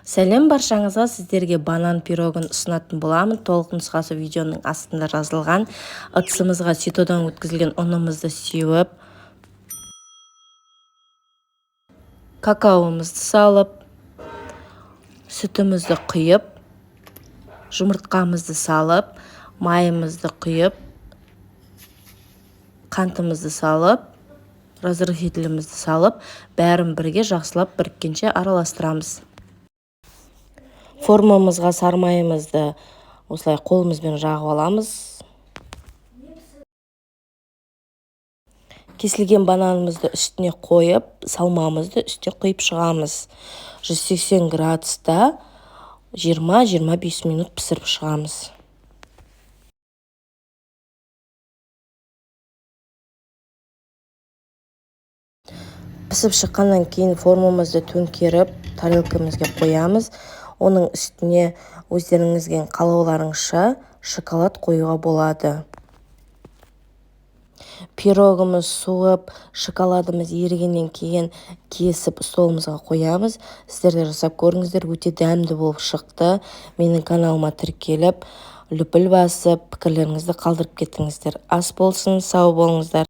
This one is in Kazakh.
Сәлем баршаңызға, сіздерге банан пирогын ұсынатын боламын. Толық нұсқасы видеоның астында жазылған. Ыдысымызға ситодан өткізілген ұнымызды сеуіп, какаомызды салып, сүтімізді құйып, жұмыртқамызды салып, майымызды құйып, қантымызды салып, разрыхителімізді салып, бәрін бірге жақсылап біріккенше араластырамыз. Формамызға сары майымызды осылай қолымызбен жағып аламыз. Кесілген бананымызды үстіне қойып, салмамызды үстіне құйып шығамыз. 180 градуста 20-25 минут пісіріп шығамыз. Пісіп шыққаннан кейін формамызды төңкеріп, тарелкамызға қоямыз. Оның үстіне өздеріңізге қалауларыңызша шоколад қоюға болады. Пирогымыз суып, шоколадымыз ерігеннен кейін кесіп столымызға қоямыз. Сіздер де жасап көріңіздер, өте дәмді болып шықты. Менің каналыма тіркеліп, лүпіл басып, пікірлеріңізді қалдырып кеттіңіздер. Ас болсын, сау болыңыздар.